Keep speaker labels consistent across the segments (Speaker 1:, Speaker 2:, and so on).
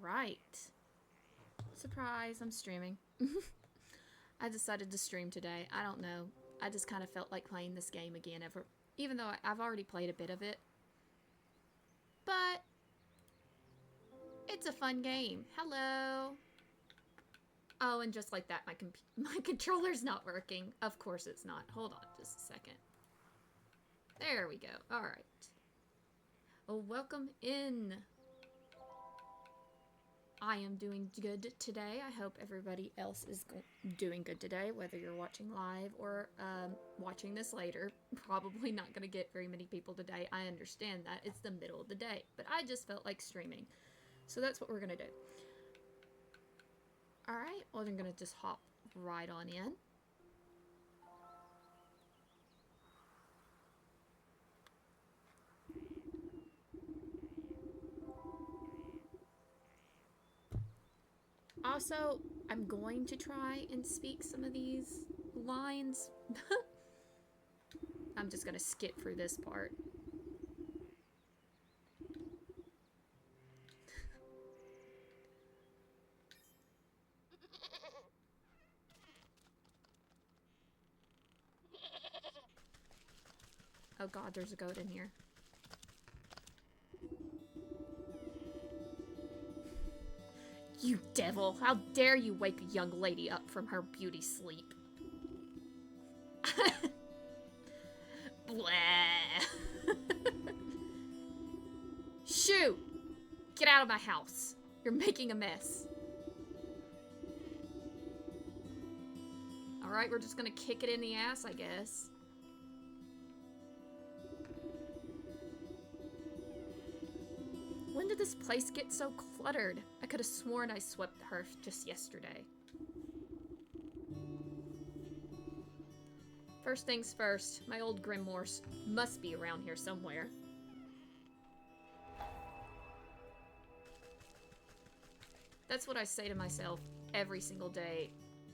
Speaker 1: right. Surprise, I'm streaming. I decided to stream today. I don't know. I just kind of felt like playing this game again, even though I've already played a bit of it. But it's a fun game. Hello. Oh, and just like that, my controller's not working. Of course it's not. Hold on just a second. There we go. All right. Well, welcome in. I am doing good today. I hope everybody else is doing good today, whether you're watching live or watching this later. Probably not going to get very many people today. I understand that. It's the middle of the day, but I just felt like streaming. So that's what we're going to do. All right, well, I'm going to just hop right on in. Also, I'm going to try and speak some of these lines. I'm just gonna skip through this part. Oh god, there's a goat in here. You devil! How dare you wake a young lady up from her beauty sleep? Blah! Shoo! Get out of my house! You're making a mess. Alright, we're just gonna kick it in the ass, I guess. When did this place get so cluttered? I could have sworn I swept the hearth just yesterday. First things first, my old grimoires must be around here somewhere. That's what I say to myself every single day,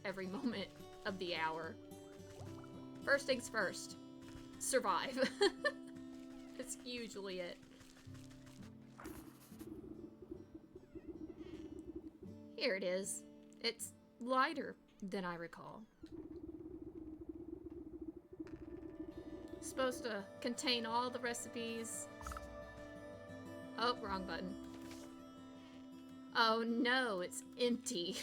Speaker 1: every moment of the hour. First things first, survive. That's usually it. Here it is. It's lighter than I recall. Supposed to contain all the recipes. Oh, wrong button. Oh no, it's empty.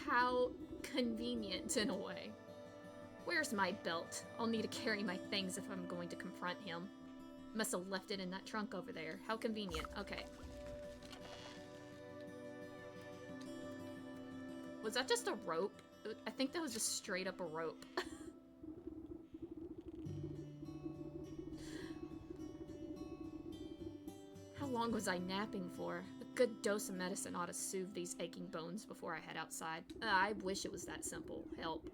Speaker 1: How convenient in a way. Where's my belt? I'll need to carry my things if I'm going to confront him. Must have left it in that trunk over there. How convenient. Okay. Was that just a rope? I think that was just straight up a rope. How long was I napping for? A good dose of medicine ought to soothe these aching bones before I head outside. I wish it was that simple. Help.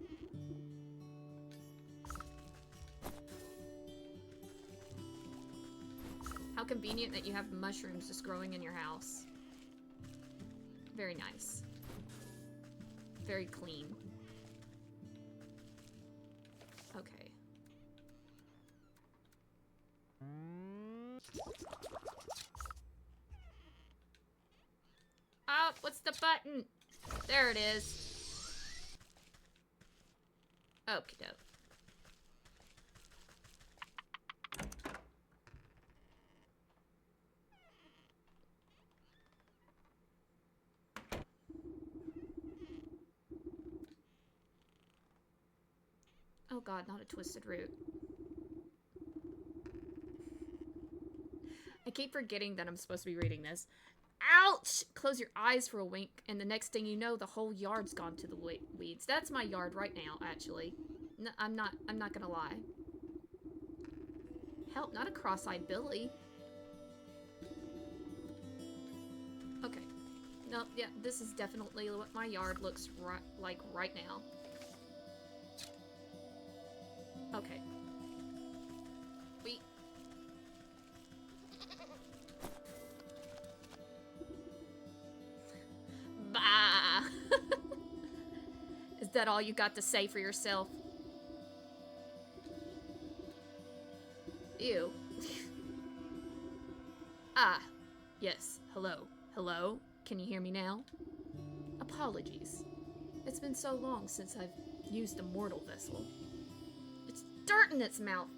Speaker 1: How convenient that you have mushrooms just growing in your house. Very nice. Very clean. Okay. Oh, what's the button? There it is. Okie doke. Oh god, not a twisted root. I keep forgetting that I'm supposed to be reading this. Ouch! Close your eyes for a wink, and the next thing you know, the whole yard's gone to the weeds. That's my yard right now, actually. No, I'm not gonna lie. Help, not a cross-eyed Billy. Okay. No, yeah, this is definitely what my yard looks like right now. Okay. Bah! Is that all you got to say for yourself? Ew. Ah, yes, hello. Hello? Can you hear me now? Apologies. It's been so long since I've used a mortal vessel. It's dirt in its mouth.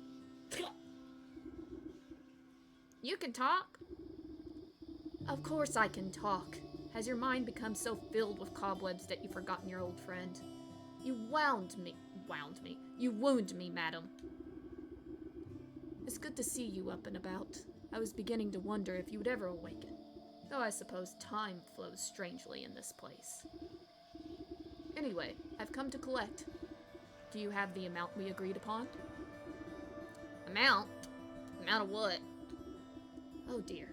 Speaker 1: You can talk? Of course I can talk. Has your mind become so filled with cobwebs that you've forgotten your old friend? You wound me, madam. It's good to see you up and about. I was beginning to wonder if you would ever awaken. Though I suppose time flows strangely in this place. Anyway, I've come to collect. Do you have the amount we agreed upon? Amount? Amount of what? Oh dear.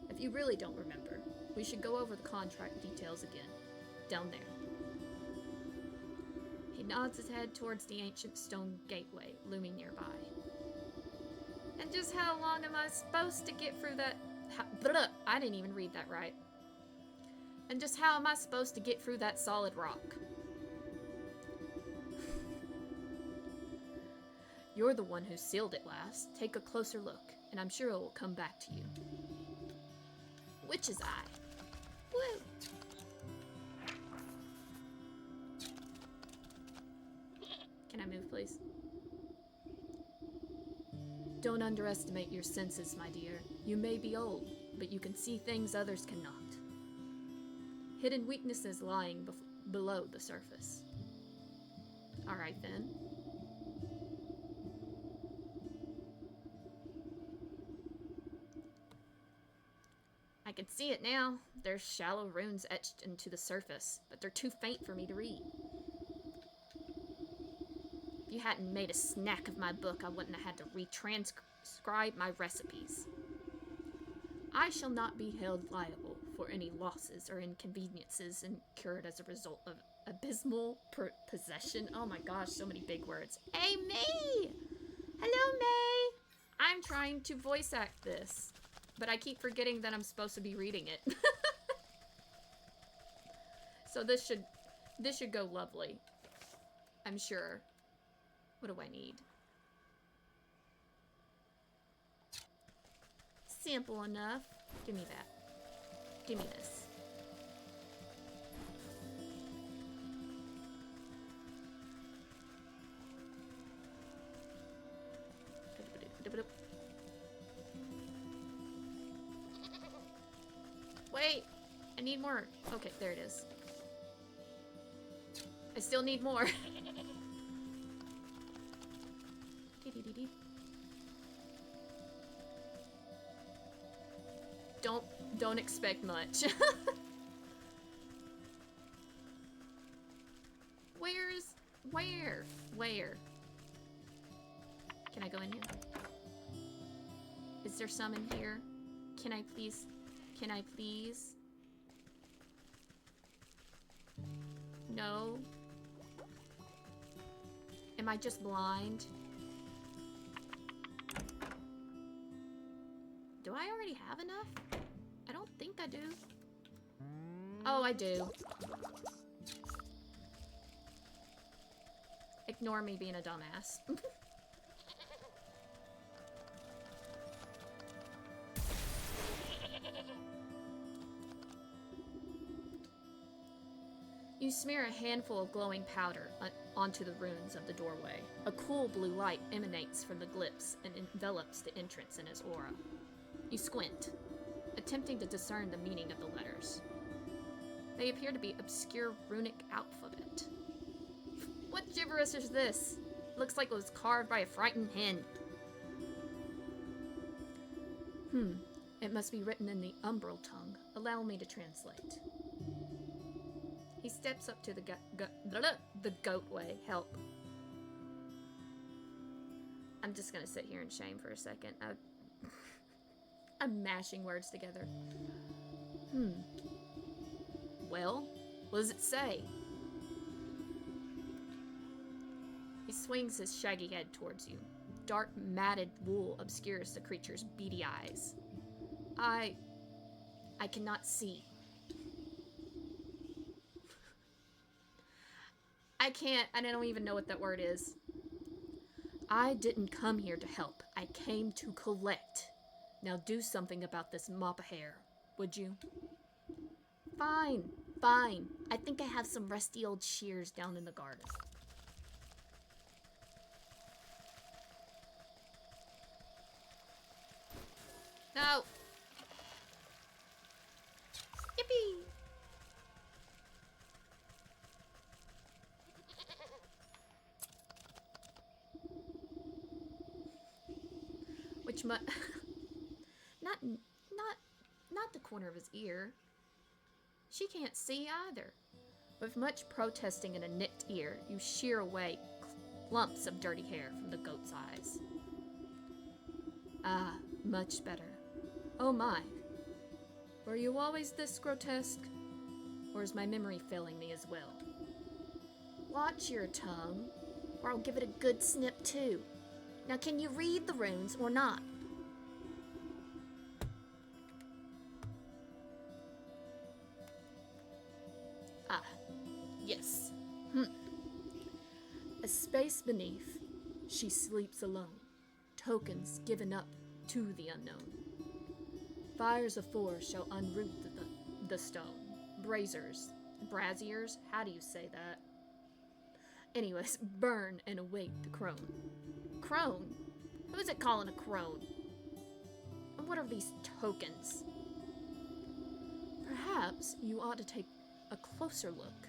Speaker 1: If you really don't remember, we should go over the contract details again. Down there. He nods his head towards the ancient stone gateway looming nearby. And just how long am I supposed to get through that... I didn't even read that right. And just how am I supposed to get through that solid rock? You're the one who sealed it last. Take a closer look, and I'm sure it will come back to you. Witch's eye. Woo! Can I move, please? Don't underestimate your senses, my dear. You may be old, but you can see things others cannot. Hidden weaknesses lying below the surface. Alright then. I can see it now. There's shallow runes etched into the surface, but they're too faint for me to read. If you hadn't made a snack of my book, I wouldn't have had to retranscribe my recipes. I shall not be held liable for any losses or inconveniences incurred as a result of abysmal possession. Oh my gosh, so many big words. Hey, May! Hello, May! I'm trying to voice act this, but I keep forgetting that I'm supposed to be reading it. So this should go lovely. I'm sure. What do I need? Simple enough. Give me that. Give me this. Wait! I need more. Okay, there it is. I still need more. Don't expect much. Where? Can I go in here? Is there some in here? Can I please? No. Am I just blind? Do I already have enough? I don't think I do. Oh, I do. Ignore me being a dumbass. You smear a handful of glowing powder onto the runes of the doorway. A cool blue light emanates from the glyphs and envelops the entrance in its aura. You squint, attempting to discern the meaning of the letters. They appear to be obscure runic alphabet. What gibberish is this? Looks like it was carved by a frightened hen. It must be written in the umbral tongue. Allow me to translate. He steps up to the goatway. Help. I'm just gonna sit here in shame for a second. I'm mashing words together. Well, what does it say? He swings his shaggy head towards you. Dark, matted wool obscures the creature's beady eyes. I cannot see. I don't even know what that word is. I didn't come here to help. I came to collect. Now do something about this mop of hair, would you? Fine, fine. I think I have some rusty old shears down in the garden. No! Yippee! Which not the corner of his ear. She can't see either. With much protesting and a nicked ear, you shear away clumps of dirty hair from the goat's eyes. Ah, much better. Oh my. Were you always this grotesque? Or is my memory failing me as well? Watch your tongue, or I'll give it a good snip too. Now can you read the runes or not? Ah, yes. A space beneath, she sleeps alone. Tokens given up to the unknown. Fires of force shall unroot the stone. Braziers, how do you say that? Anyways, burn and await the crone. Crone? Who's it calling a crone? And what are these tokens? Perhaps you ought to take a closer look.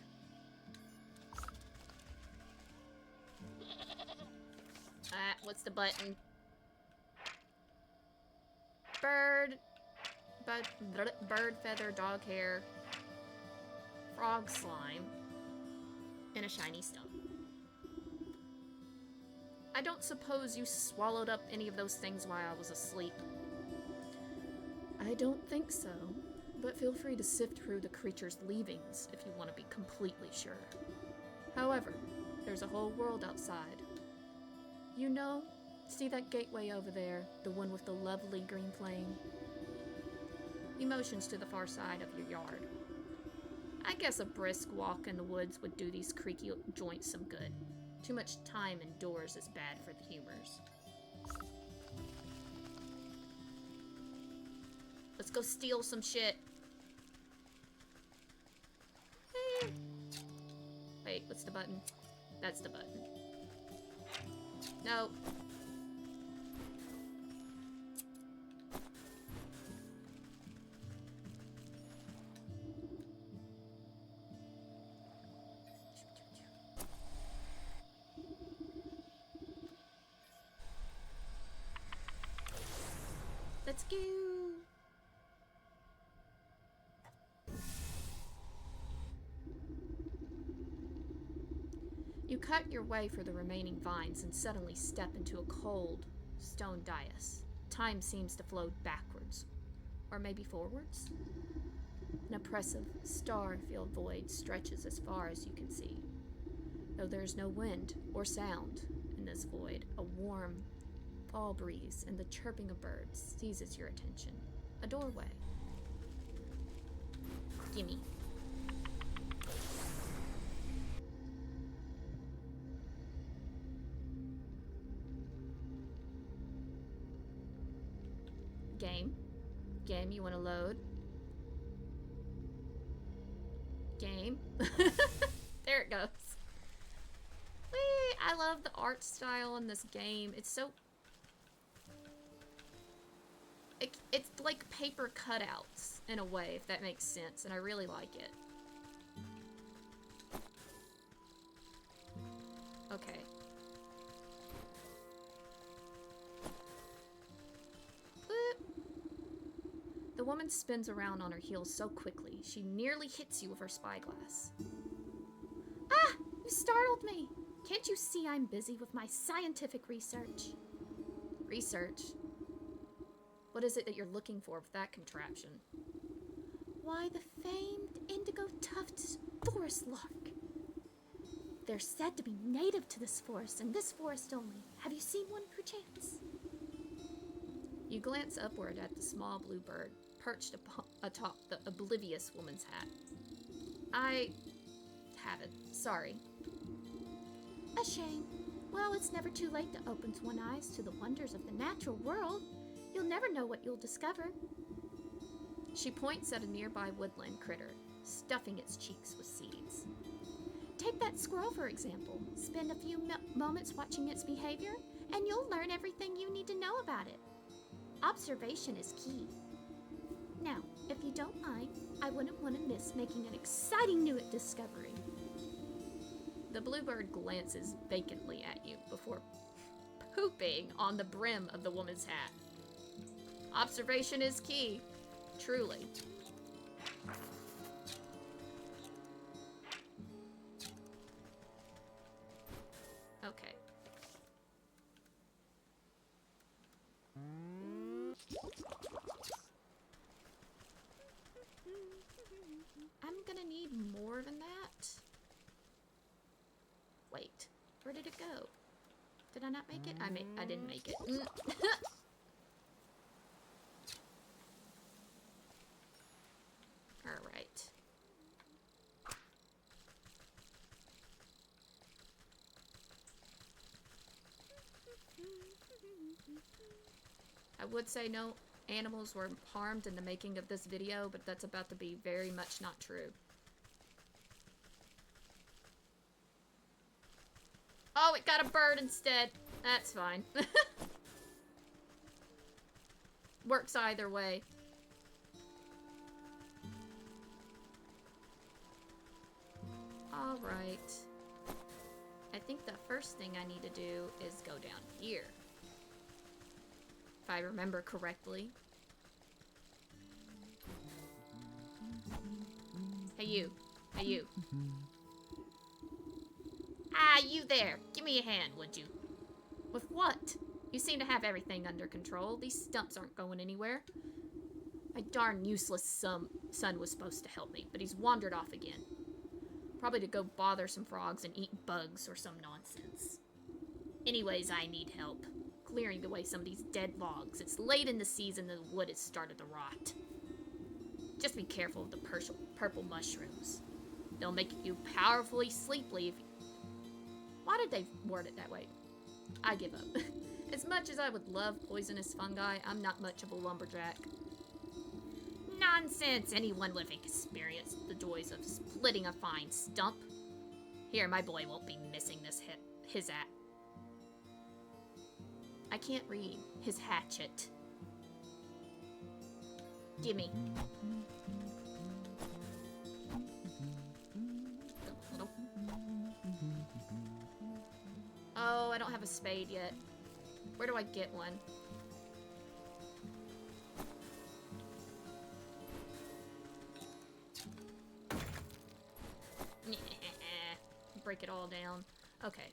Speaker 1: What's the button? Bird feather, dog hair, frog slime, and a shiny stone. I don't suppose you swallowed up any of those things while I was asleep. I don't think so, but feel free to sift through the creature's leavings if you want to be completely sure. However, there's a whole world outside. You know, see that gateway over there, the one with the lovely green flame? He motions to the far side of your yard. I guess a brisk walk in the woods would do these creaky joints some good. Too much time indoors is bad for the humors. Let's go steal some shit. Wait, what's the button? That's the button. No. Let's go. You cut your way through the remaining vines and suddenly step into a cold stone dais. Time seems to flow backwards, or maybe forwards. An oppressive, star-filled void stretches as far as you can see. Though there's no wind or sound in this void, a warm fall breeze and the chirping of birds seizes your attention. A doorway. Gimme. Game, you want to load? Game. There it goes. Whee! I love the art style in this game. It's so... It's like paper cutouts, in a way, if that makes sense, and I really like it. Okay. The woman spins around on her heels so quickly, she nearly hits you with her spyglass. Ah! You startled me! Can't you see I'm busy with my scientific research? Research? What is it that you're looking for with that contraption? Why, the famed indigo-tufted forest lark. They're said to be native to this forest, and this forest only. Have you seen one, perchance? You glance upward at the small blue bird, perched atop the oblivious woman's hat. I haven't. Sorry. A shame. Well, it's never too late to open one's eyes to the wonders of the natural world. You'll never know what you'll discover. She points at a nearby woodland critter, stuffing its cheeks with seeds. Take that squirrel, for example. Spend a few moments watching its behavior, and you'll learn everything you need to know about it. Observation is key. Now, if you don't mind, I wouldn't want to miss making an exciting new discovery. The bluebird glances vacantly at you before pooping on the brim of the woman's hat. Observation is key. Truly. Okay. I'm gonna need more than that. Wait, where did it go? Did I not make it? I didn't make it. Alright. I would say no animals were harmed in the making of this video, but that's about to be very much not true. Oh, it got a bird instead. That's fine. Works either way. Alright. I think the first thing I need to do is go down here. If I remember correctly. Hey you. Hey you. Ah, you there. Give me a hand, would you? With what? You seem to have everything under control. These stumps aren't going anywhere. My darn useless son was supposed to help me, but he's wandered off again. Probably to go bother some frogs and eat bugs or some nonsense. Anyways, I need help. Clearing away some of these dead logs. It's late in the season and the wood has started to rot. Just be careful of the purple mushrooms. They'll make you powerfully sleepy if you... Why did they word it that way? I give up. As much as I would love poisonous fungi, I'm not much of a lumberjack. Nonsense! Anyone with experience the joys of splitting a fine stump. Here, my boy won't be missing his at. I can't read. His hatchet. Gimme. Oh, I don't have a spade yet. Where do I get one? Break it all down. Okay.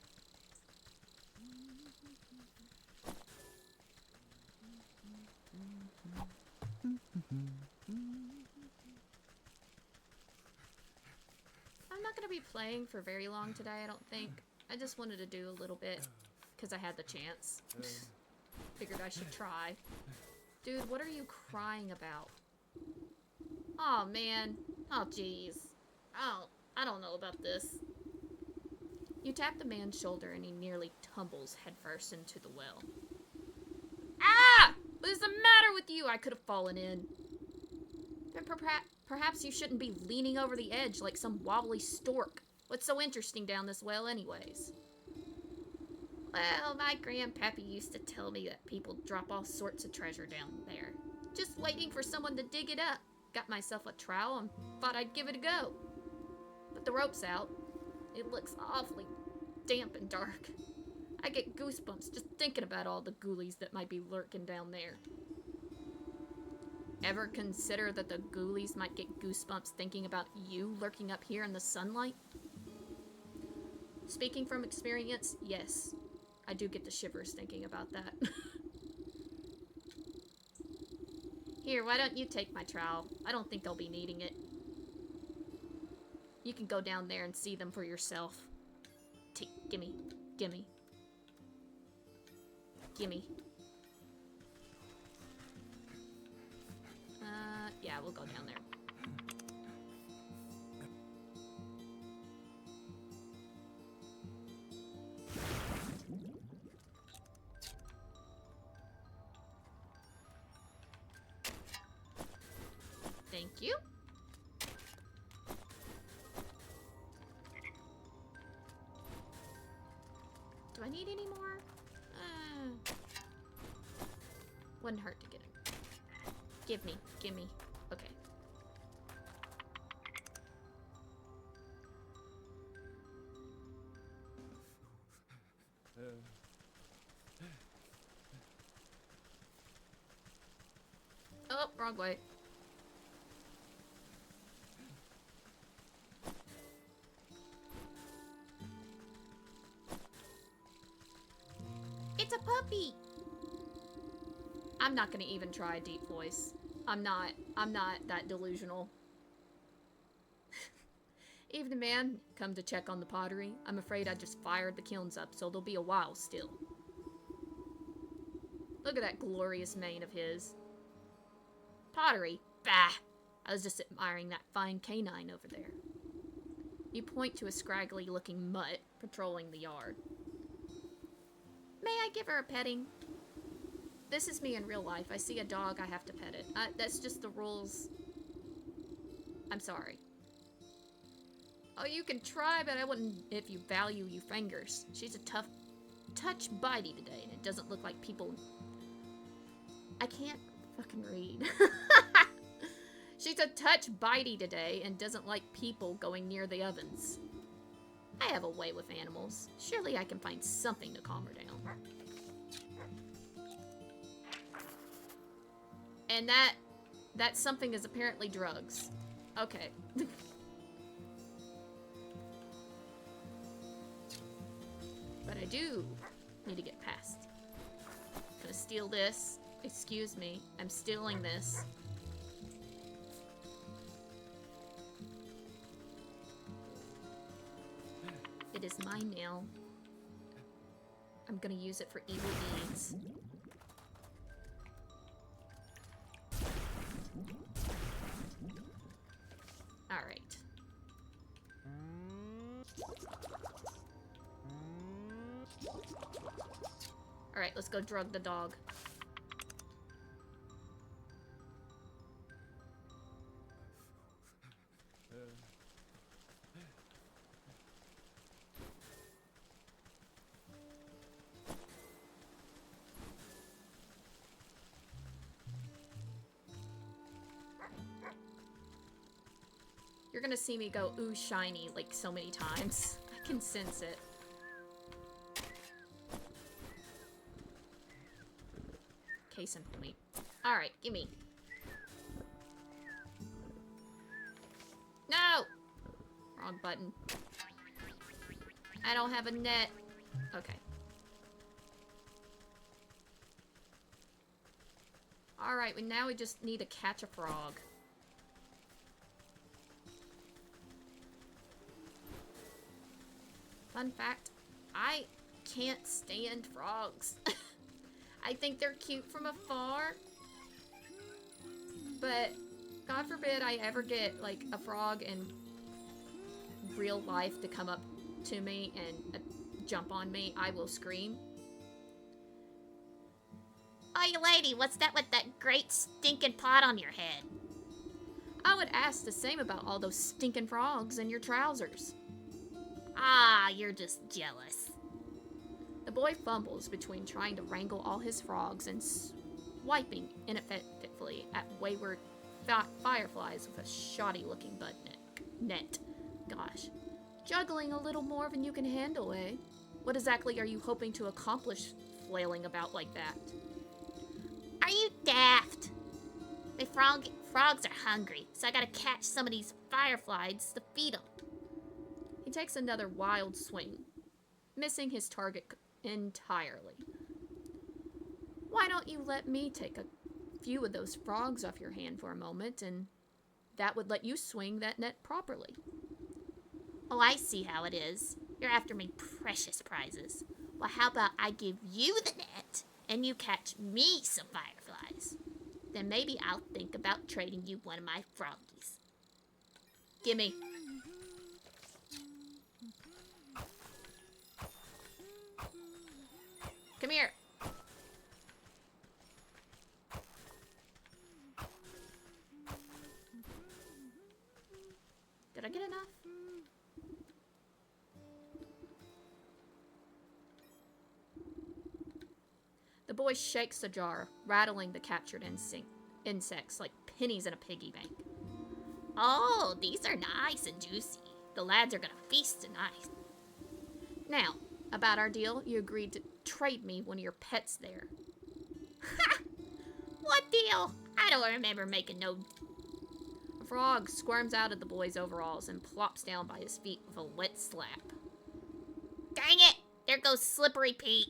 Speaker 1: I'm not going to be playing for very long today, I don't think. I just wanted to do a little bit because I had the chance. Figured I should try. Dude, what are you crying about? Oh man. Oh jeez. I don't know about this. You tap the man's shoulder and he nearly tumbles headfirst into the well. Ah! What is the matter with you? I could have fallen in. But perhaps you shouldn't be leaning over the edge like some wobbly stork. What's so interesting down this well anyways? Well, my grandpappy used to tell me that people drop all sorts of treasure down there. Just waiting for someone to dig it up. Got myself a trowel and thought I'd give it a go. But the rope's out. It looks awfully damp and dark. I get goosebumps just thinking about all the ghoulies that might be lurking down there. Ever consider that the ghoulies might get goosebumps thinking about you lurking up here in the sunlight? Speaking from experience, yes. I do get the shivers thinking about that. Here, why don't you take my trowel? I don't think they'll be needing it. You can go down there and see them for yourself. Gimme. Gimme. Gimme. Yeah, we'll go down there. Thank you. Do I need any more? Wouldn't hurt to get it. Give me. Okay. Oh, wrong way. It's a puppy! I'm not gonna even try a deep voice. I'm not that delusional. Evening, man. Come to check on the pottery. I'm afraid I just fired the kilns up, so there'll be a while still. Look at that glorious mane of his. Pottery? Bah! I was just admiring that fine canine over there. You point to a scraggly-looking mutt patrolling the yard. May I give her a petting? This is me in real life. I see a dog, I have to pet it. That's just the rules. I'm sorry. Oh, you can try, but I wouldn't if you value your fingers. She's a touch bitey today, and it doesn't look like people... I can't fucking read. She's a touch bitey today, and doesn't like people going near the ovens. I have a way with animals. Surely I can find something to calm her down. And that something is apparently drugs. Okay. But I do need to get past. I'm gonna steal this. Excuse me. I'm stealing this. It is mine now. I'm gonna use it for evil deeds. Alright. Alright, let's go drug the dog. You're gonna see me go, ooh, shiny, like so many times. I can sense it. Case in point. Alright, gimme. No! Wrong button. I don't have a net. Okay. Alright, now we just need to catch a frog. Fun fact, I can't stand frogs. I think they're cute from afar. But God forbid I ever get like a frog in real life to come up to me and jump on me, I will scream. Oi, lady, what's that with that great stinking pot on your head? I would ask the same about all those stinking frogs in your trousers. Ah, you're just jealous. The boy fumbles between trying to wrangle all his frogs and swiping ineffectively at wayward fireflies with a shoddy-looking bud net. Gosh. Juggling a little more than you can handle, eh? What exactly are you hoping to accomplish flailing about like that? Are you daft? My frogs are hungry, so I gotta catch some of these fireflies to feed them. He takes another wild swing, missing his target entirely. Why don't you let me take a few of those frogs off your hand for a moment, and that would let you swing that net properly. Oh, I see how it is. You're after my precious prizes. Well, how about I give you the net, and you catch me some fireflies? Then maybe I'll think about trading you one of my froggies. Gimme. Come here. boy shakes the jar, rattling the captured insects like pennies in a piggy bank.
Speaker 2: Oh, these are nice and juicy. The lads are gonna feast tonight.
Speaker 1: Now, about our deal, you agreed to trade me one of your pets there.
Speaker 2: Ha! What deal? I don't remember making no...
Speaker 1: A frog squirms out of the boy's overalls and plops down by his feet with a wet slap.
Speaker 2: Dang it! There goes Slippery Pete.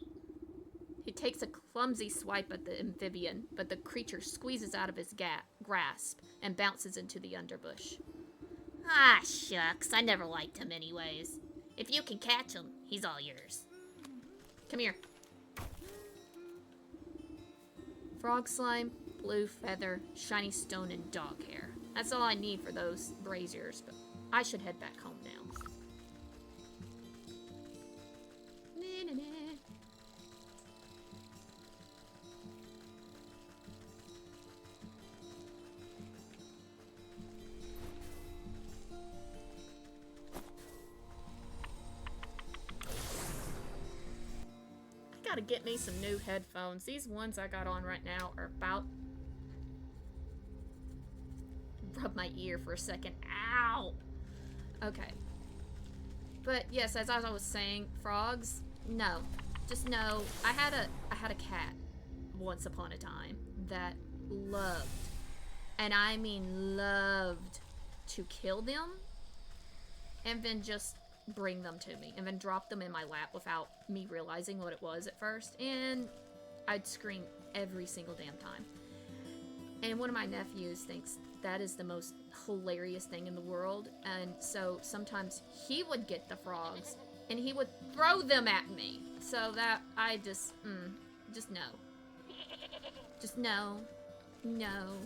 Speaker 1: He takes a clumsy swipe at the amphibian, but the creature squeezes out of his grasp and bounces into the underbush.
Speaker 2: Ah, shucks. I never liked him anyways. If you can catch him, he's all yours.
Speaker 1: Come here. Frog slime, blue feather, shiny stone, and dog hair. That's all I need for those braziers, but I should head back home now. Gotta get me some new headphones. These ones I got on right now are about... Rub my ear for a second. Ow! Okay. But yes, as I was saying, frogs, no. Just no. I had a cat once upon a time that loved, and I mean loved, to kill them and then just bring them to me and then drop them in my lap without me realizing what it was at first, and I'd scream every single damn time. And one of my nephews thinks that is the most hilarious thing in the world, and so sometimes he would get the frogs and he would throw them at me. So that I just no. Just no. No.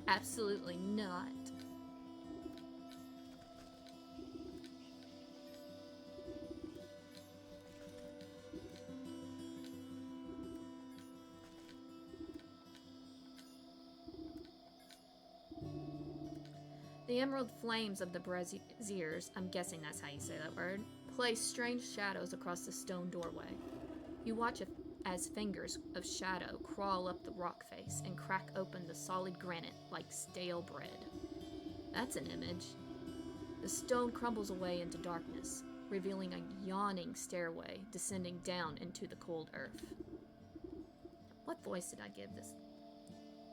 Speaker 1: Absolutely not. The emerald flames of the braziers, I'm guessing that's how you say that word, play strange shadows across the stone doorway. You watch as fingers of shadow crawl up the rock face and crack open the solid granite like stale bread. That's an image. The stone crumbles away into darkness, revealing a yawning stairway descending down into the cold earth. What voice did I give this?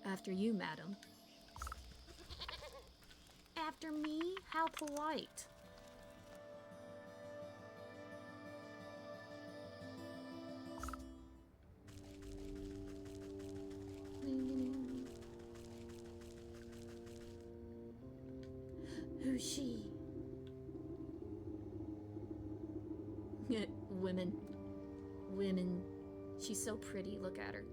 Speaker 1: After you, madam. After me? How polite. Who's she? Women. She's so pretty, look at her.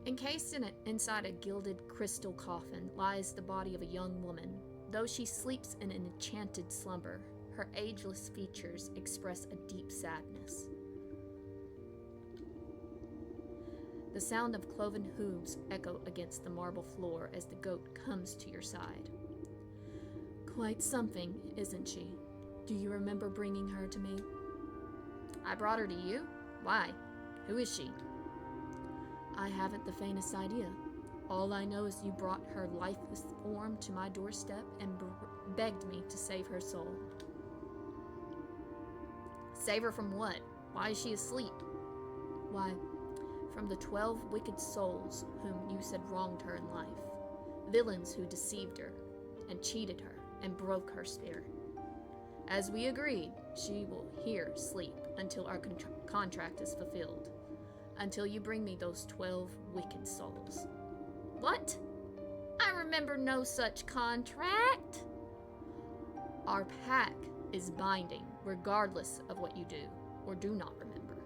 Speaker 1: Encased inside a gilded crystal coffin lies the body of a young woman. Though she sleeps in an enchanted slumber, her ageless features express a deep sadness. The sound of cloven hooves echo against the marble floor as the goat comes to your side. Quite something, isn't she? Do you remember bringing her to me? I brought her to you? Why? Who is she? I haven't the faintest idea. All I know is you brought her lifeless form to my doorstep and begged me to save her soul. Save her from what? Why is she asleep? Why, from the 12 wicked souls whom you said wronged her in life. Villains who deceived her and cheated her and broke her spirit. As we agreed, she will here sleep until our contract is fulfilled. Until you bring me those 12 wicked souls. What? I remember no such contract. Our pact is binding, regardless of what you do or do not remember.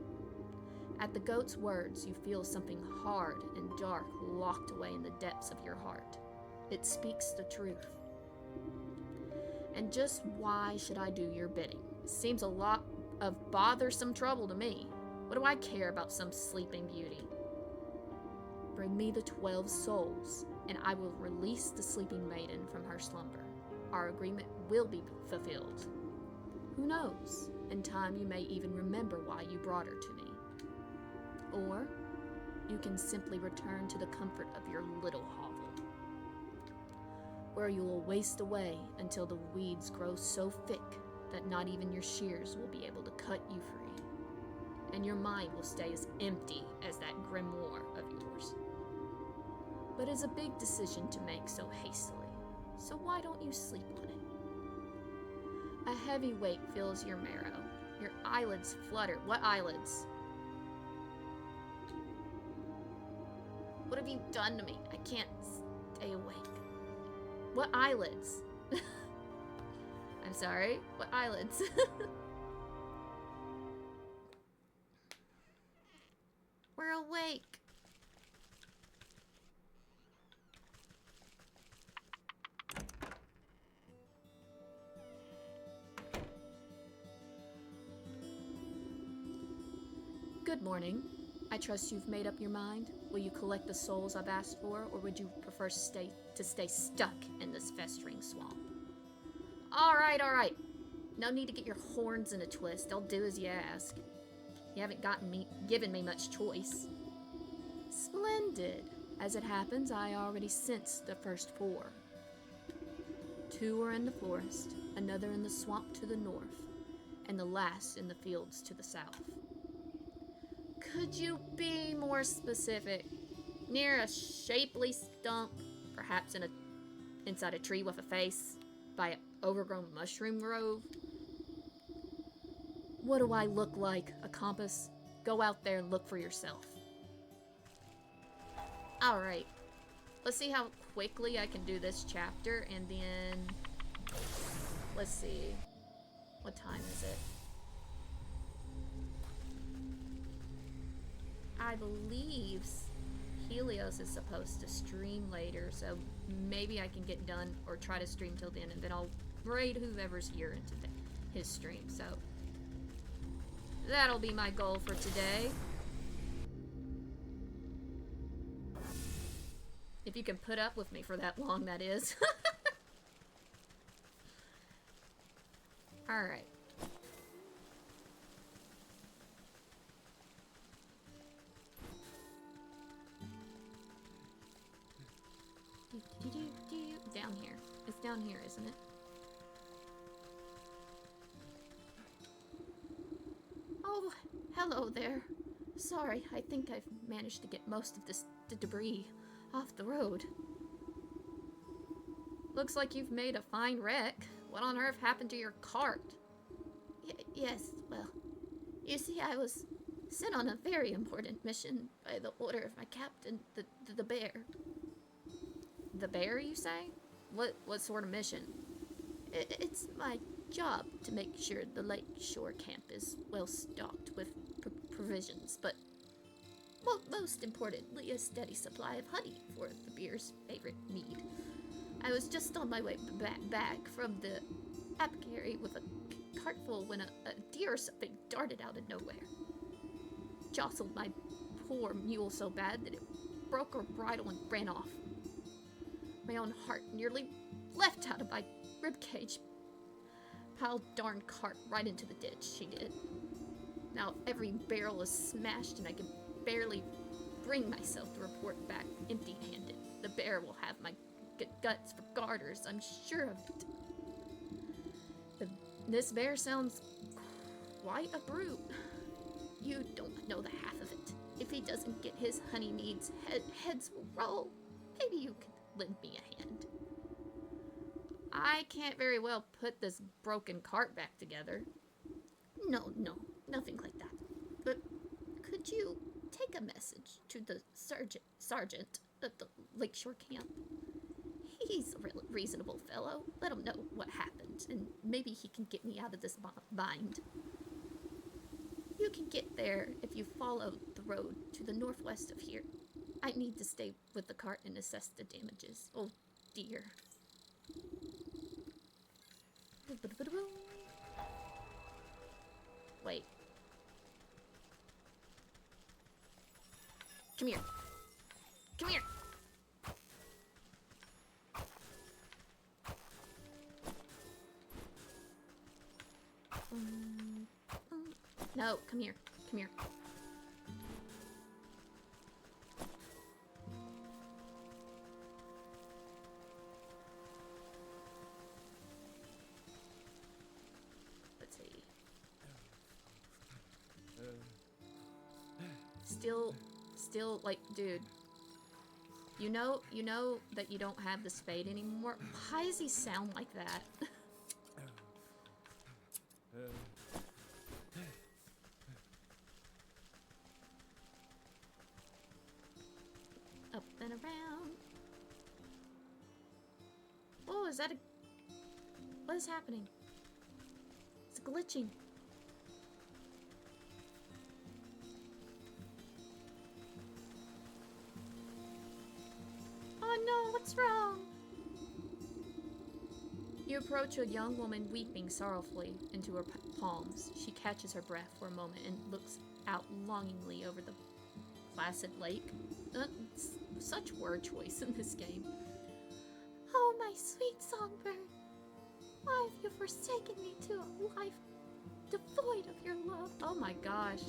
Speaker 1: At the goat's words, you feel something hard and dark locked away in the depths of your heart. It speaks the truth. And just why should I do your bidding? Seems a lot of bothersome trouble to me. What do I care about some sleeping beauty? Bring me the 12 souls, and I will release the sleeping maiden from her slumber. Our agreement will be fulfilled. Who knows? In time you may even remember why you brought her to me. Or you can simply return to the comfort of your little hovel, where you will waste away until the weeds grow so thick that not even your shears will be able to cut you free, and your mind will stay as empty as that grimoire of yours. But it's a big decision to make so hastily, so why don't you sleep on it? A heavy weight fills your marrow. Your eyelids flutter. What eyelids? What have you done to me? I can't stay awake. What eyelids? I'm sorry. What eyelids? We're awake. Good morning. I trust you've made up your mind. Will you collect the souls I've asked for, or would you prefer to stay stuck in this festering swamp? All right. No need to get your horns in a twist. I'll do as you ask. You haven't given me much choice. Splendid. As it happens, I already sensed the first 4. 2 are in the forest, another in the swamp to the north, and the last in the fields to the south. Could you be more specific? Near a shapely stump, perhaps inside a tree with a face, by an overgrown mushroom grove? What do I look like? A compass? Go out there and look for yourself. Alright. Let's see how quickly I can do this chapter, and then... Let's see. What time is it? I believe Helios is supposed to stream later, so maybe I can get done or try to stream till then, and then I'll raid whoever's here into his stream. So that'll be my goal for today. If you can put up with me for that long, that is. Alright. Down here. It's down here, isn't it? Oh, hello there. Sorry, I think I've managed to get most of the debris off the road. Looks like you've made a fine wreck. What on earth happened to your cart? Yes, well, you see, I was sent on a very important mission by the order of my captain, the bear. The bear, you say? What sort of mission? It's my job to make sure the lakeshore camp is well stocked with provisions, but most importantly, a steady supply of honey for the bear's favorite mead. I was just on my way back from the apiary with a cart full when a deer or something darted out of nowhere. Jostled my poor mule so bad that it broke her bridle and ran off. My own heart nearly left out of my ribcage. Piled darn cart right into the ditch, she did. Now every barrel is smashed and I can barely bring myself to report back empty-handed. The bear will have my guts for garters, I'm sure of it. This bear sounds quite a brute. You don't know the half of it. If he doesn't get his honey needs, heads will roll. Maybe you could lend me a hand. I can't very well put this broken cart back together. No, nothing like that. But could you take a message to the sergeant at the lakeshore camp? He's a reasonable fellow. Let him know what happened, and maybe he can get me out of this bind. You can get there if you follow the road to the northwest of here. I need to stay with the cart and assess the damages. Oh, dear. Wait. Come here. Come here. No, come here. Come here. Still, like, dude. You know that you don't have the spade anymore? Why does he sound like that? Up and around. Oh, is that a... What is happening? It's glitching. Oh no, what's wrong? You approach a young woman weeping sorrowfully into her palms. She catches her breath for a moment and looks out longingly over the placid lake. Such word choice in this game. Oh, my sweet songbird. Why have you forsaken me to a life devoid of your love? Oh my gosh.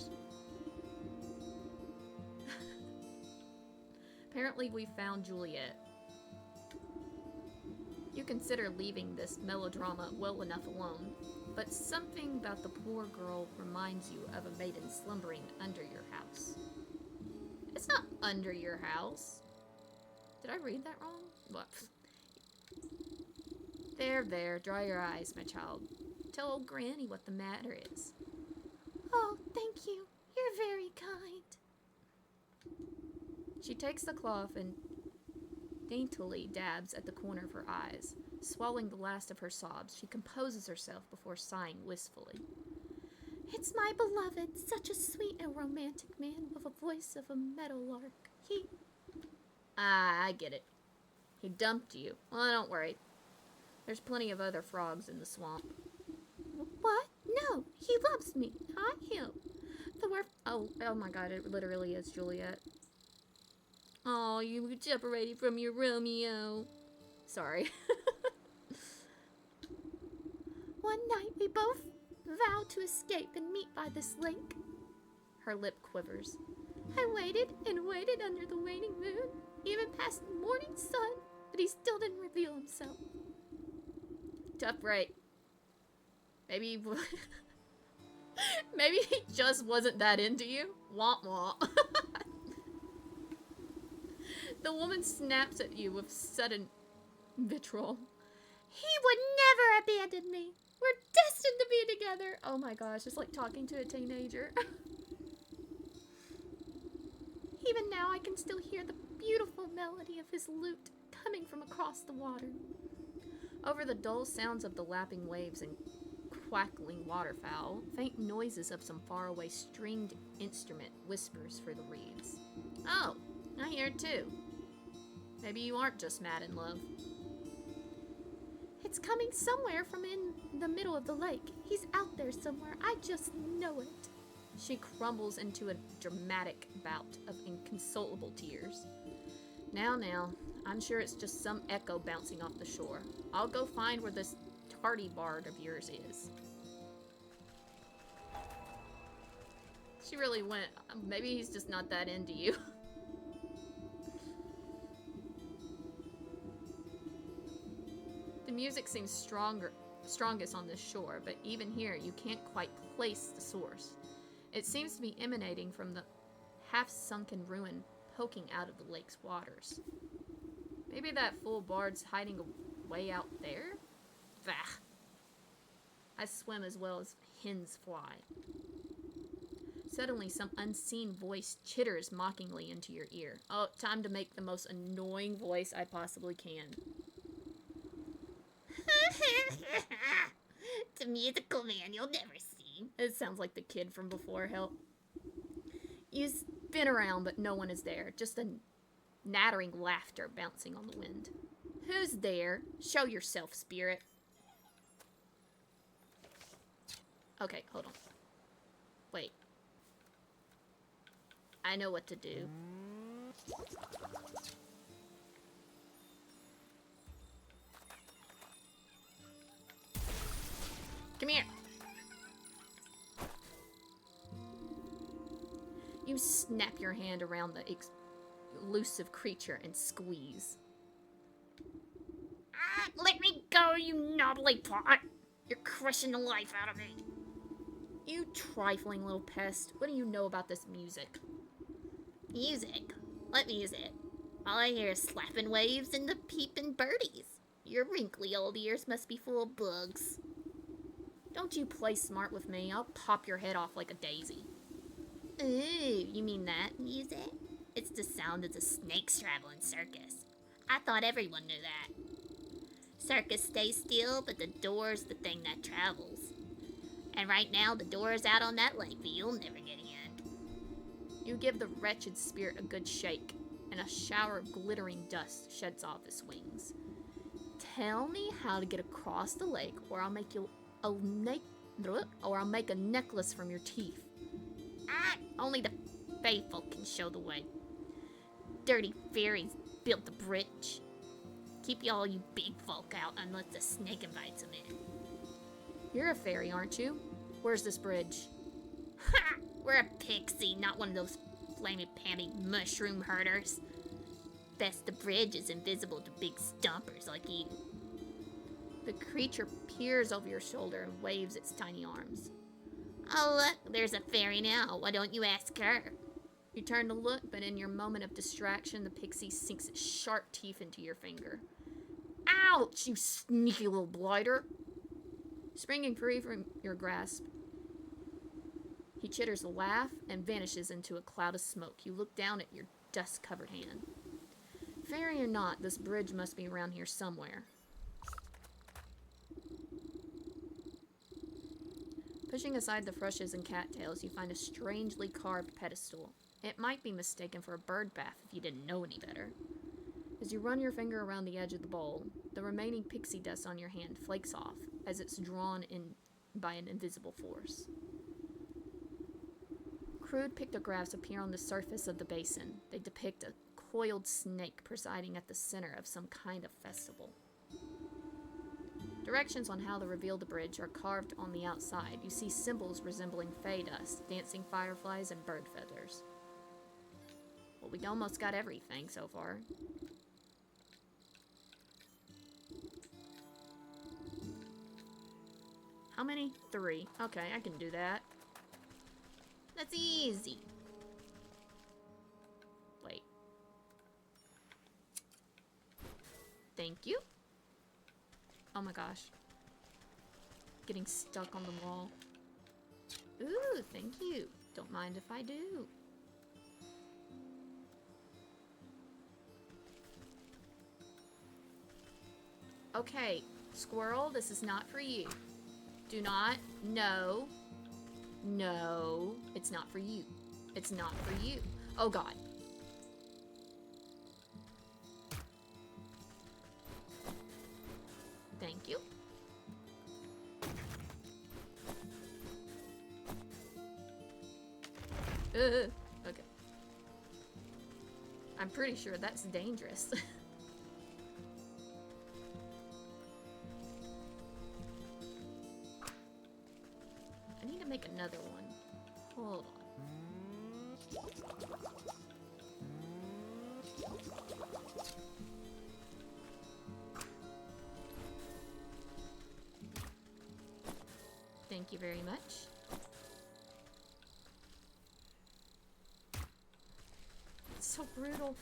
Speaker 1: Apparently we found Juliet. You consider leaving this melodrama well enough alone, but something about the poor girl reminds you of a maiden slumbering under your house. It's not under your house. Did I read that wrong? What? There, dry your eyes, my child. Tell old Granny what the matter is. Oh, thank you. You're very kind. She takes the cloth and daintily dabs at the corner of her eyes. Swallowing the last of her sobs, she composes herself before sighing wistfully. It's my beloved, such a sweet and romantic man with a voice of a meadowlark. I get it. He dumped you. Well, don't worry. There's plenty of other frogs in the swamp. What? No, he loves me, not him. Oh my god, it literally is Juliet. Oh, you were separated from your Romeo. Sorry. One night we both vowed to escape and meet by this lake. Her lip quivers. I waited and waited under the waning moon, even past the morning sun, but he still didn't reveal himself. Tough break. Maybe maybe he just wasn't that into you. Womp womp. The woman snaps at you with sudden vitriol. He would never abandon me. We're destined to be together. Oh my gosh, it's like talking to a teenager. Even now I can still hear the beautiful melody of his lute coming from across the water. Over the dull sounds of the lapping waves and quackling waterfowl, faint noises of some faraway stringed instrument whispers through the reeds. Oh, I hear it too. Maybe you aren't just mad in love. It's coming somewhere from in the middle of the lake. He's out there somewhere. I just know it. She crumbles into a dramatic bout of inconsolable tears. Now, I'm sure it's just some echo bouncing off the shore. I'll go find where this tardy bard of yours is. She really went, maybe he's just not that into you. The music seems strongest on this shore, but even here you can't quite place the source. It seems to be emanating from the half-sunken ruin poking out of the lake's waters. Maybe that fool bard's hiding way out there? Bah! I swim as well as hens fly. Suddenly, some unseen voice chitters mockingly into your ear. Oh, time to make the most annoying voice I possibly can.
Speaker 2: To me, it's a cool man you'll never see.
Speaker 1: It sounds like the kid from before, help. You spin around, but no one is there. Just a nattering laughter bouncing on the wind. Who's there? Show yourself, spirit. Okay, hold on. Wait. I know what to do. Come here. You snap your hand around the elusive creature and squeeze.
Speaker 2: Let me go, you knobbly pot. You're crushing the life out of me.
Speaker 1: You trifling little pest. What do you know about this music?
Speaker 2: Music. What music? All I hear is slapping waves and the peeping birdies. Your wrinkly old ears must be full of bugs.
Speaker 1: Don't you play smart with me. I'll pop your head off like a daisy.
Speaker 2: Ooh, you mean that music? It's the sound of the snakes traveling circus. I thought everyone knew that. Circus stays still, but the door's the thing that travels. And right now, the door's out on that lake, but you'll never get in.
Speaker 1: You give the wretched spirit a good shake, and a shower of glittering dust sheds off its wings. Tell me how to get across the lake, or I'll make a necklace from your teeth.
Speaker 2: Ah, only the faithful can show the way. Dirty fairies built the bridge. Keep all you big folk out unless the snake invites them in.
Speaker 1: You're a fairy, aren't you? Where's this bridge?
Speaker 2: Ha! We're a pixie, not one of those flammy-pammy mushroom herders. Best the bridge is invisible to big stompers like you.
Speaker 1: The creature peers over your shoulder and waves its tiny arms.
Speaker 2: Oh look, there's a fairy now. Why don't you ask her?
Speaker 1: You turn to look, but in your moment of distraction, the pixie sinks its sharp teeth into your finger. Ouch, you sneaky little blighter! Springing free from your grasp, he chitters a laugh and vanishes into a cloud of smoke. You look down at your dust-covered hand. Fairy or not, this bridge must be around here somewhere. Pushing aside the thrushes and cattails, you find a strangely carved pedestal. It might be mistaken for a bird bath if you didn't know any better. As you run your finger around the edge of the bowl, the remaining pixie dust on your hand flakes off as it's drawn in by an invisible force. Crude pictographs appear on the surface of the basin. They depict a coiled snake presiding at the center of some kind of festival. Directions on how to reveal the bridge are carved on the outside. You see symbols resembling fey dust, dancing fireflies, and bird feathers. Well, we almost got everything so far. How many? 3. Okay, I can do that.
Speaker 2: That's easy.
Speaker 1: Wait. Thank you. Oh my gosh. Getting stuck on the wall. Ooh, thank you. Don't mind if I do. Okay, squirrel, this is not for you. Do not. No. No. It's not for you. It's not for you. Oh god. Thank you. Okay. I'm pretty sure that's dangerous. I need to make another one. Hold on. Thank you very much. It's so brutal.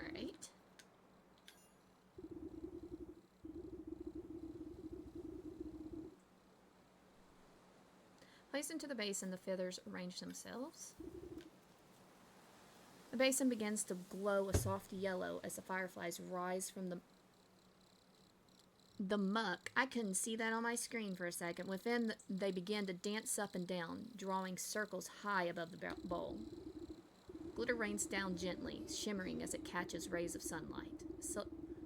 Speaker 1: Alright. Placed into the basin, the feathers arrange themselves. The basin begins to glow a soft yellow as the fireflies rise from the muck. I couldn't see that on my screen for a second. Within, they begin to dance up and down, drawing circles high above the bowl. Glitter rains down gently, shimmering as it catches rays of sunlight.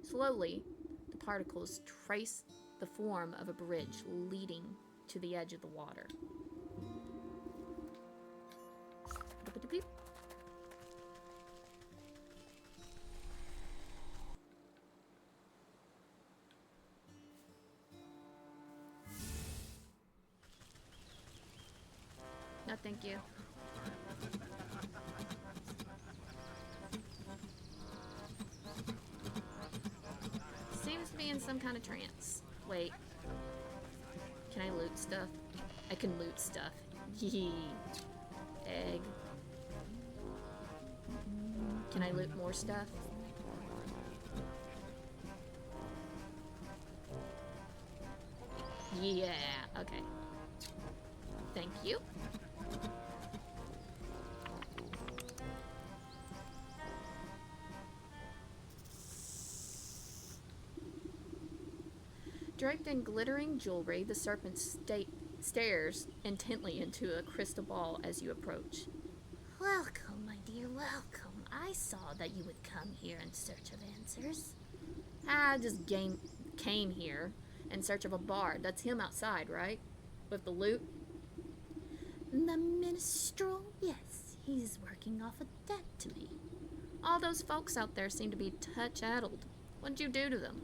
Speaker 1: Slowly, the particles trace the form of a bridge leading to the edge of the water. No, thank you. in some kind of trance. Wait. Can I loot stuff? I can loot stuff. Yee. Egg. Can I loot more stuff? Yeah, okay. Thank you. Draped in glittering jewelry, the serpent stares intently into a crystal ball as you approach.
Speaker 2: Welcome, my dear, welcome. I saw that you would come here in search of answers.
Speaker 1: I just came here in search of a bard. That's him outside, right? With the loot?
Speaker 2: The minstrel? Yes, he's working off a debt to me.
Speaker 1: All those folks out there seem to be touch-addled. What'd you do to them?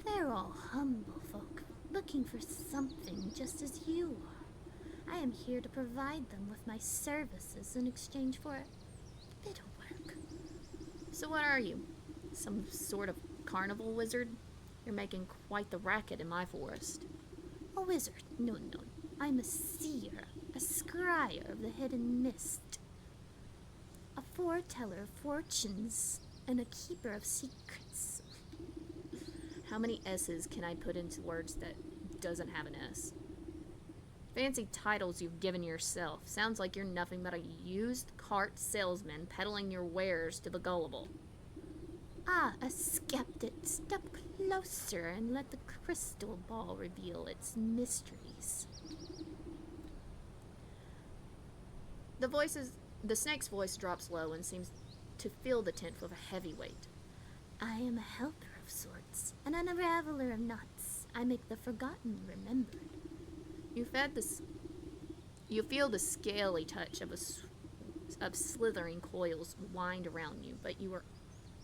Speaker 2: They're all humble folk, looking for something just as you are. I am here to provide them with my services in exchange for a bit of work.
Speaker 1: So what are you? Some sort of carnival wizard? You're making quite the racket in my forest.
Speaker 2: A wizard? No. I'm a seer, a scryer of the hidden mist, a foreteller of fortunes, and a keeper of secrets.
Speaker 1: How many S's can I put into words that doesn't have an S? Fancy titles you've given yourself. Sounds like you're nothing but a used cart salesman peddling your wares to the gullible.
Speaker 2: Ah, a skeptic. Step closer and let the crystal ball reveal its mysteries.
Speaker 1: The snake's voice drops low and seems to fill the tent with a heavy weight.
Speaker 2: I am a helper of sorts, and an unraveler of knots. I make the forgotten remembered.
Speaker 1: You feel the scaly touch of slithering coils wind around you, but you are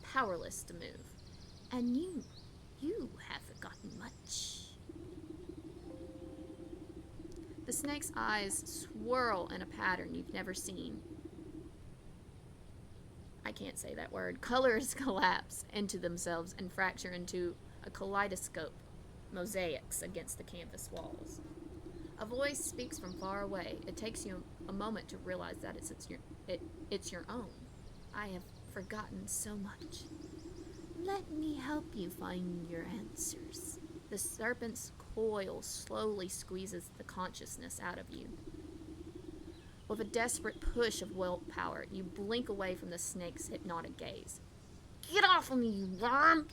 Speaker 1: powerless to move.
Speaker 2: And you have forgotten much.
Speaker 1: The snake's eyes swirl in a pattern you've never seen. I can't say that word. Colors collapse into themselves and fracture into a kaleidoscope, mosaics against the canvas walls. A voice speaks from far away. It takes you a moment to realize that it's your own. I have forgotten so much.
Speaker 2: Let me help you find your answers.
Speaker 1: The serpent's coil slowly squeezes the consciousness out of you. With a desperate push of willpower, you blink away from the snake's hypnotic gaze. Get off of me, you worm!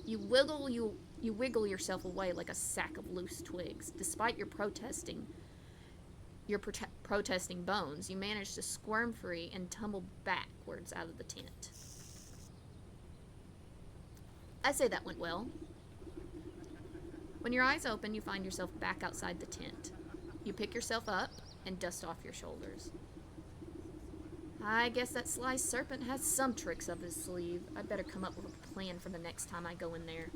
Speaker 1: You wiggle yourself away like a sack of loose twigs. Despite your protesting bones, you manage to squirm free and tumble backwards out of the tent. I say that went well. When your eyes open, you find yourself back outside the tent. You pick yourself up and dust off your shoulders. I guess that sly serpent has some tricks up his sleeve. I'd better come up with a plan for the next time I go in there.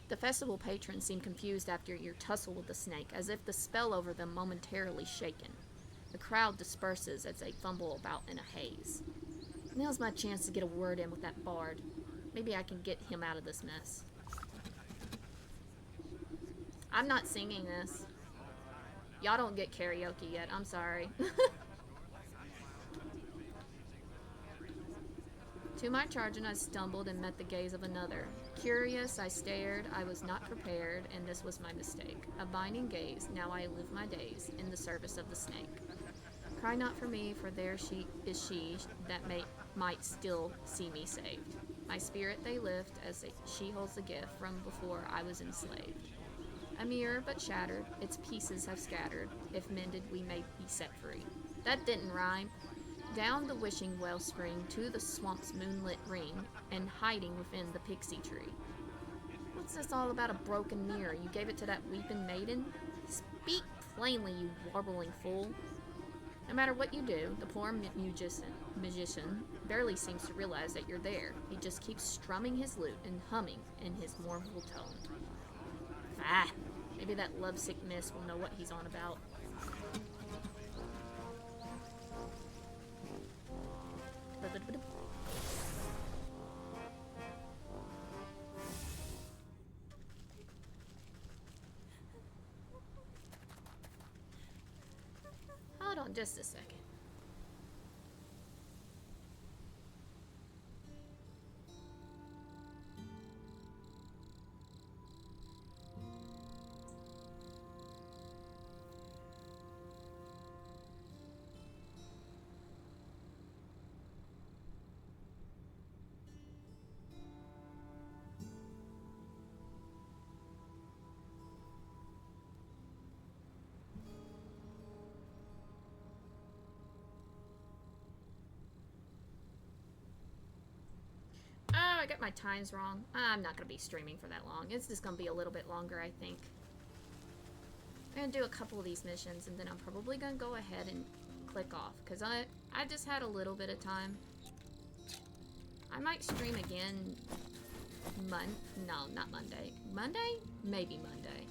Speaker 1: The festival patrons seem confused after your tussle with the snake, as if the spell over them momentarily shaken. The crowd disperses as they fumble about in a haze. Now's my chance to get a word in with that bard. Maybe I can get him out of this mess. I'm not singing this. Y'all don't get karaoke yet. I'm sorry. To my charging, I stumbled and met the gaze of another. Curious, I stared. I was not prepared, and this was my mistake. A binding gaze. Now I live my days in the service of the snake. Cry not for me, for there she that might still see me saved. My spirit they lift as she holds the gift from before I was enslaved. A mirror but shattered, its pieces have scattered. If mended, we may be set free. That didn't rhyme. Down the wishing wellspring to the swamp's moonlit ring, and hiding within the pixie tree. What's this all about a broken mirror? You gave it to that weeping maiden? Speak plainly, you warbling fool. No matter what you do, the poor magician barely seems to realize that you're there. He just keeps strumming his lute and humming in his mournful tone. Ah, maybe that lovesick miss will know what he's on about. Hold on just a second. Oh, I got my times wrong. I'm not going to be streaming for that long. It's just going to be a little bit longer, I think. I'm going to do a couple of these missions, and then I'm probably going to go ahead and click off, because I just had a little bit of time. I might stream again no, not Monday. Monday? Maybe Monday.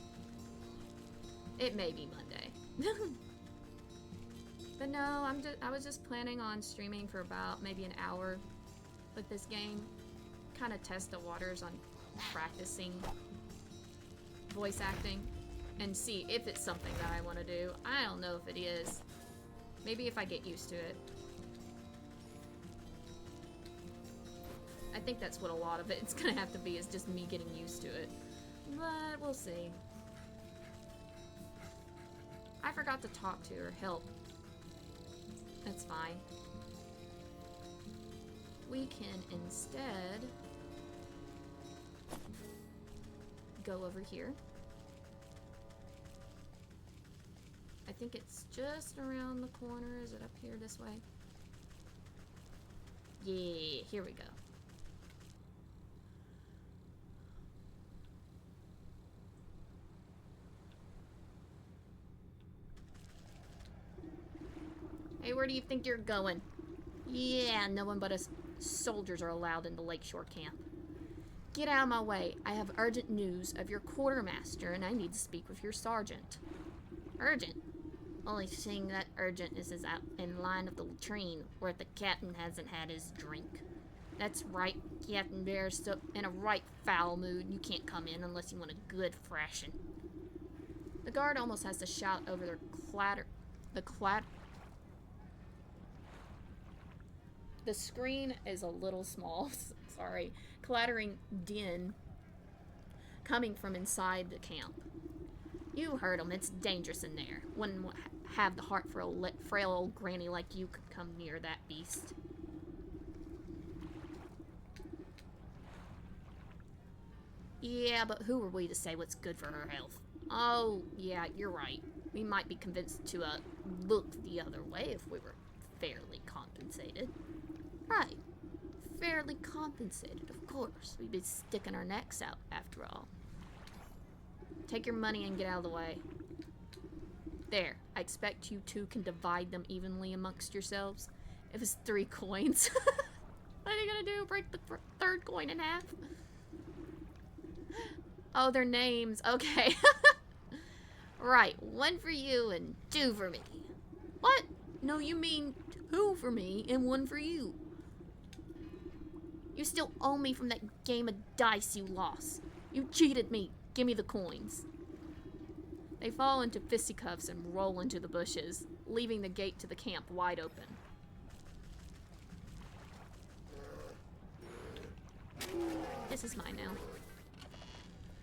Speaker 1: It may be Monday. But no, I was just planning on streaming for about maybe an hour with this game. Kind of test the waters on practicing voice acting and see if it's something that I want to do. I don't know if it is. Maybe if I get used to it. I think that's what a lot of it's gonna have to be, is just me getting used to it. But we'll see. I forgot to talk to her. Help. That's fine. We can instead go over here. I think it's just around the corner. Is it up here this way? Yeah, here we go. Hey, where do you think you're going? Yeah, no one but us soldiers are allowed in the Lakeshore camp. Get out of my way. I have urgent news of your quartermaster, and I need to speak with your sergeant. Urgent? Only thing that urgent is out in line of the latrine, where the captain hasn't had his drink. That's right, Captain Bear's so in a right foul mood. You can't come in unless you want a good thrashing. The guard almost has to shout over their The screen is a little small, sorry. Clattering din coming from inside the camp. You heard him, it's dangerous in there. Wouldn't have the heart for a frail old granny like you could come near that beast. Yeah, but who are we to say what's good for her health? Oh, yeah, you're right. We might be convinced to look the other way if we were fairly compensated. Right. Fairly compensated, of course. We'd be sticking our necks out, after all. Take your money and get out of the way. There. I expect you two can divide them evenly amongst yourselves. If it's 3 coins. What are you gonna do? Break the third coin in half? Oh, their names. Okay. Right. 1 for you and 2 for me. What? No, you mean 2 for me and 1 for you. You still owe me from that game of dice you lost. You cheated me. Give me the coins. They fall into fisticuffs and roll into the bushes, leaving the gate to the camp wide open. This is mine now.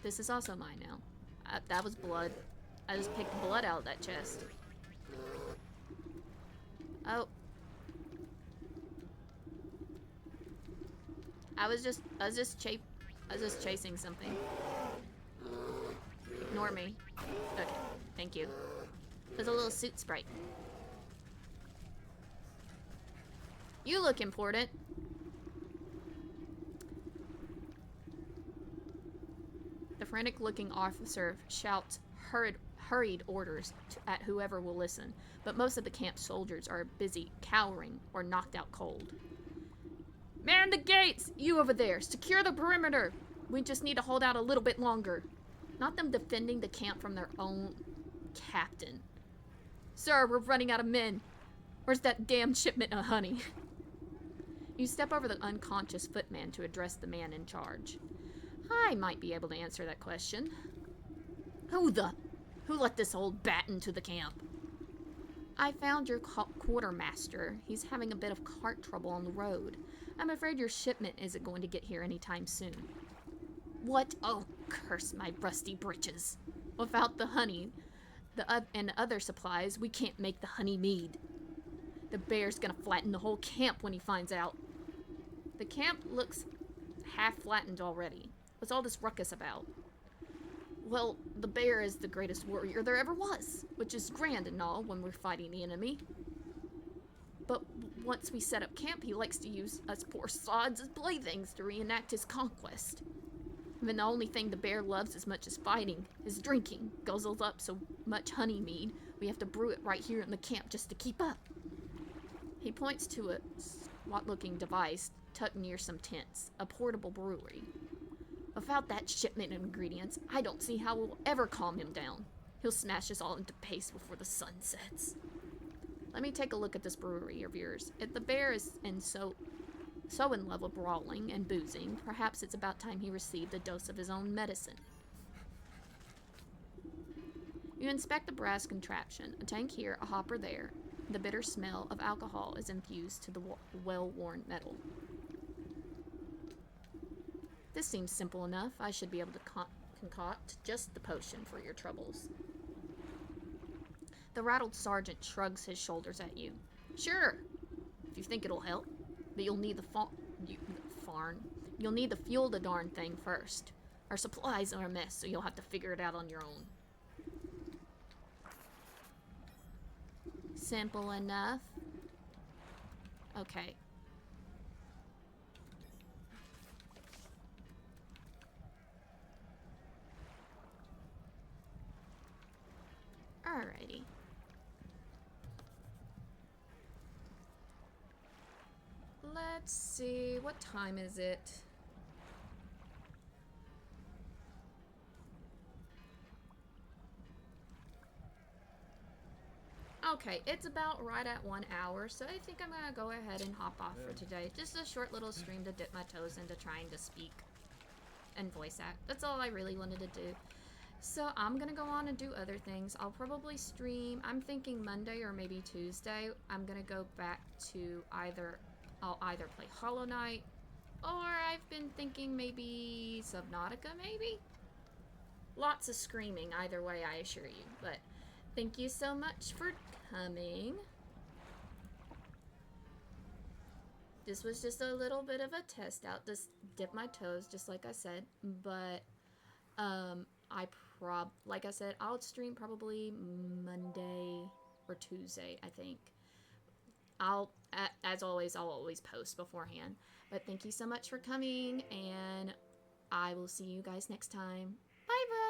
Speaker 1: This is also mine now. That was blood. I just picked blood out of that chest. Oh. I was just chasing something. Ignore me. Okay, thank you. There's a little suit sprite. You look important. The frantic-looking officer shouts hurried orders at whoever will listen, but most of the camp soldiers are busy cowering or knocked out cold. Man the gates! You over there! Secure the perimeter! We just need to hold out a little bit longer. Not them defending the camp from their own captain. Sir, we're running out of men. Where's that damn shipment of honey? You step over the unconscious footman to address the man in charge. I might be able to answer that question. Who let this old bat into the camp? I found your quartermaster. He's having a bit of cart trouble on the road. I'm afraid your shipment isn't going to get here anytime soon. What? Oh, curse my rusty breeches. Without the honey and other supplies, we can't make the honey mead. The bear's gonna flatten the whole camp when he finds out. The camp looks half flattened already. What's all this ruckus about? Well, the bear is the greatest warrior there ever was, which is grand and all when we're fighting the enemy. But once we set up camp, he likes to use us poor sods as playthings to reenact his conquest. Even the only thing the bear loves as much as fighting is drinking. Guzzles up so much honey mead, we have to brew it right here in the camp just to keep up. He points to a squat-looking device tucked near some tents, a portable brewery. Without that shipment of ingredients, I don't see how we'll ever calm him down. He'll smash us all into paste before the sun sets. Let me take a look at this brewery of yours. If the bear is so in love with brawling and boozing, perhaps it's about time he received a dose of his own medicine. You inspect the brass contraption, a tank here, a hopper there. The bitter smell of alcohol is infused to the well-worn metal. This seems simple enough. I should be able to concoct just the potion for your troubles. The rattled sergeant shrugs his shoulders at you. Sure, if you think it'll help. But you'll need You'll need to fuel the darn thing first. Our supplies are a mess, so you'll have to figure it out on your own. Simple enough. Okay. Alrighty. Let's see, what time is it? Okay, it's about right at 1 hour, so I think I'm gonna go ahead and hop off for today. Just a short little stream to dip my toes into trying to speak and voice act. That's all I really wanted to do. So I'm gonna go on and do other things. I'll probably stream, I'm thinking Monday or maybe Tuesday. I'm gonna go back to I'll either play Hollow Knight, or I've been thinking maybe Subnautica, maybe? Lots of screaming either way, I assure you. But thank you so much for coming. This was just a little bit of a test out, just dip my toes, just like I said. But like I said, I'll stream probably Monday or Tuesday, I think. As always, I'll always post beforehand. But thank you so much for coming, and I will see you guys next time. Bye bye!